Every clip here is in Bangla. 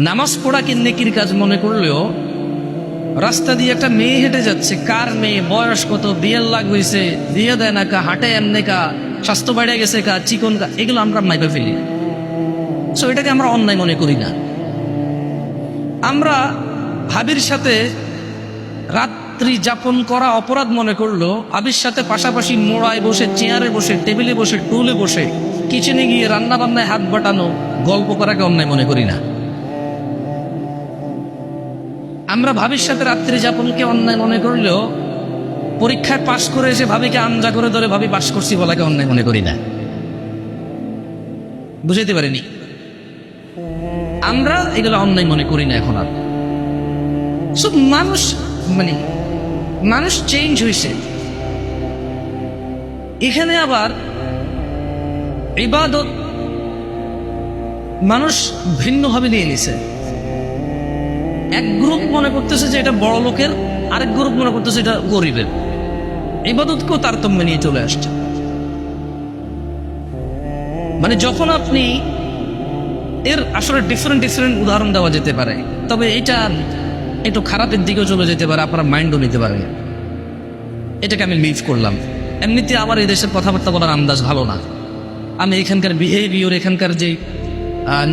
নামাজ পড়াকে নেকির কাজ মনে করলেও রাস্তা দিয়ে একটা মেয়ে হেঁটে যাচ্ছে, কার মেয়ে, বয়স কত, বিয়ের লাগ হয়েছে, বিয়ে দেয় না কা, হাঁটে এমনি কা, স্বাস্থ্য বেড়ে গেছে কা, চিকন কা, এগুলো আমরা মাইপে ফেলি। সো এটাকে আমরা অন্যায় মনে করি না। আমরা ভাবির সাথে রাত্রি যাপন করা অপরাধ মনে করলো, ভাবির সাথে পাশাপাশি মোড়ায় বসে, চেয়ারে বসে, টেবিলে বসে, টুলে বসে, কিচেনে গিয়ে রান্না বান্নায় হাত বাটানো, গল্প করাকে অন্যায় মনে করি না। আমরা ভাবির সাথে রাত্রি যাপনকে অন্যায় মনে করলেও পরীক্ষায় পাশ করে এসে ভাবিকে আমজা করে ধরে ভাবি পাশ করছি বলাকে অন্যায় মনে করি না। বুঝাইতে পারিনি? আমরা এগুলো অন্যায় মনে করি না এখন আর। সব মানুষ চেঞ্জ হয়েছে। এখানে আবার ইবাদত মানুষ ভিন্নভাবে নিয়ে নিছে। এক গ্রুপ মনে করতেছে যে এটা বড় লোকের, আরেক গ্রুপ মনে করতেছে এটা গরিবের। ইবাদতকেও তারতম্য নিয়ে চলে আসছে। মানে যখন আপনি এর আসলে ডিফারেন্ট উদাহরণ দেওয়া যেতে পারে, তবে এটা একটু খারাপের দিকেও চলে যেতে পারে, আপনারা মাইন্ডও নিতে পারেন। এটাকে আমি লিভ করলাম। এমনিতে আমার এই দেশের কথাবার্তা বলার আন্দাজ ভালো না। আমি এখানকার বিহেভিয়র, এখানকার যে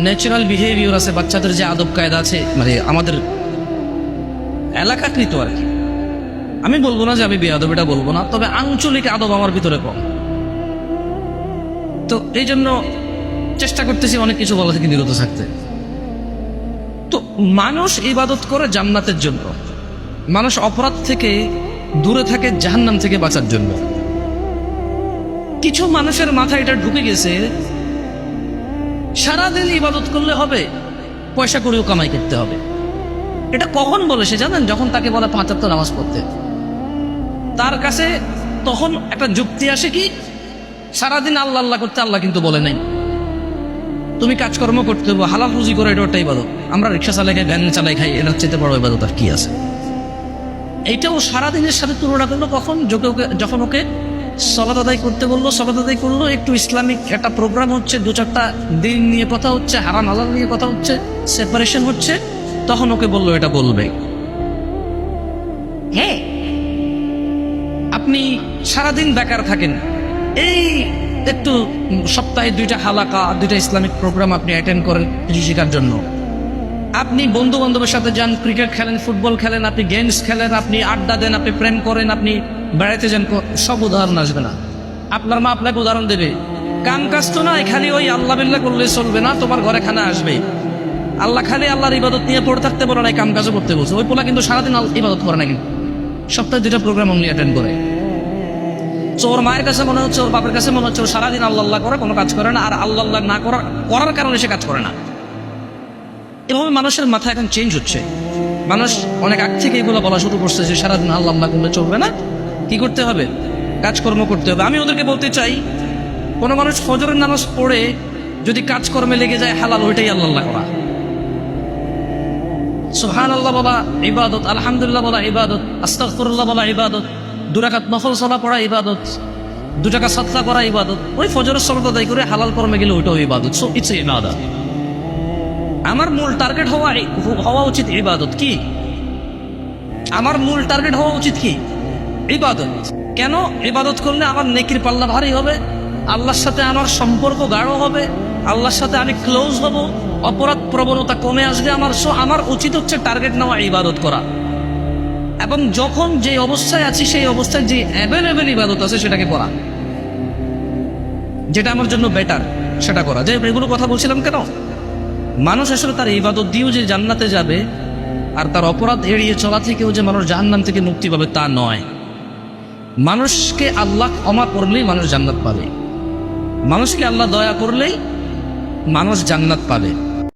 ন্যাচারাল বিহেভিয়র আছে, বাচ্চাদের যে আদব কায়দা আছে, মানে আমাদের এলাকাকৃত আর কি, আমি বলবো না যে আমি বেয়াদব, এটা বলবো না, তবে আঞ্চলিক আদব আমার ভিতরে কম। তো এই জন্য চেষ্টা করতেছি অনেক কিছু বলা থেকে নিরত থাকতে। তো মানুষ ইবাদত করে জান্নাতের জন্য, মানুষ অপরাধ থেকে দূরে থাকে জাহান্নাম থেকে বাঁচার জন্য। কিছু মানুষের মাথায় এটা ঢুকে গেছে, সারাদিন ইবাদত করলে হবে, পয়সা করেও কামাই করতে হবে। এটা কখন বলে সে জানেন? যখন তাকে বলে 5 ওয়াক্ত নামাজ পড়তে, তার কাছে তখন একটা যুক্তি আসে কি, সারাদিন আল্লাহ আল্লাহ করতে, আল্লাহ কিন্তু বলে নাই তুমি কাজকর্ম করতে হবে, হালাল রুজি করে, এটা ওটা ইবাদত। আমরা রিক্সা চালাই খাই, ভ্যান চালাই খাই, এটার চেয়ে বড় ইবাদত আর কি আছে? এইটাও সারাদিনের সাথে তুলনা করলো কখন, যখন ওকে সালাত আদায় করতে বললো, সালাত আদায় করলো, একটু ইসলামিক একটা প্রোগ্রাম হচ্ছে, 2-4টা দিন নিয়ে কথা হচ্ছে, হারাম হালাল নিয়ে কথা হচ্ছে, সেপারেশন হচ্ছে, তখন ওকে বললো এটা বলবে। হ্যাঁ, আপনি সারাদিন বেকার থাকেন, এই একটু সপ্তাহে 2টা হালাকা, 2টা ইসলামিক প্রোগ্রাম আপনি অ্যাটেন্ড করেন শেখার জন্য। আপনি বন্ধু বান্ধবের সাথে যান, ক্রিকেট খেলেন, ফুটবল খেলেন, আপনি গেমস খেলেন, আপনি আড্ডা দেন, আপনি প্রেম করেন, আপনি বেড়াইতে যান, সব উদাহরণ আসবে না। আপনার মা আপনাকে উদাহরণ দেবে, কাম কাজ তো নয়, খালি ওই আল্লাহ বিল্লাহ করলে চলবে না, তোমার ঘরে খানা আসবে। আল্লাহ খালি আল্লাহর ইবাদত নিয়ে পড়ে থাকতে বলে নাই, কাম কাজও করতে বলছে। ওই পোলা কিন্তু সারাদিন ইবাদত করে না, কিন্তু সপ্তাহে 2টা প্রোগ্রাম অনলি অ্যাটেন্ড করে। ওর মায়ের কাছে মনে হচ্ছে, ওর বাপের কাছে মনে হচ্ছে ও সারাদিন আল্লাহ আল্লাহ করে, কোনো কাজ করে না, আর আল্লাহ আল্লাহ না করার কারণে সে কাজ করে না। এভাবে মানুষের মাথা এখন চেঞ্জ হচ্ছে। মানুষ অনেক আগ থেকে এগুলো বলা শুরু করছে যে সারাদিন আল্লাহ আল্লাহ করলে চলবে না, কি করতে হবে, কাজকর্ম করতে হবে। আমি ওদেরকে বলতে চাই, কোনো মানুষ ফজরের নামাজ পড়ে যদি কাজকর্মে লেগে যায়, হালাল ওইটাই আল্লাহ আল্লাহ করা। সুবহানাল্লাহ বলা ইবাদত, আলহামদুলিল্লাহ বলা ইবাদত, আস্তাগফিরুল্লাহ বলা ইবাদত, 2 রাকাত নফল সালাত পড়া ইবাদত, 2 টাকা সাদকা করা ইবাদত। ওই ফজরের সালাত আদায় করে হালাল কর্মে গেলে ওইটাও ইবাদত। সো ইটস ইবাদত। আমার মূল টার্গেট হওয়া উচিত ইবাদত। কি আমার মূল টার্গেট হওয়া উচিত? কি? ইবাদত। কেন? ইবাদত করলে আমার নেকির পাল্লা ভারী হবে, আল্লাহর সাথে আমার সম্পর্ক গাঢ় হবে, আল্লাহর সাথে আমি ক্লোজ হব, অপরাধ প্রবণতা কমে আসবে আমার। সো আমার উচিত হচ্ছে টার্গেট নেওয়া, ইবাদত করা। এবং যখন যে অবস্থায় আছি সেই অবস্থায় যে অ্যাভেলেবেল ইবাদত আছে সেটাকে করা, যেটা আমার জন্য বেটার সেটা করা। যে এগুলো কথা বলছিলাম কেন, মানুষ আসলে তার ইবাদত দিয়েও যে জান্নাতে যাবে, আর তার অপরাধ এড়িয়ে চলা থেকেও যে মানুষ জাহান্নাম থেকে মুক্তি পাবে তা নয়। মানুষকে আল্লাহ ক্ষমা করলেই মানুষ জান্নাত পাবে, মানুষকে আল্লাহ দয়া করলেই মানুষ জান্নাত পাবে।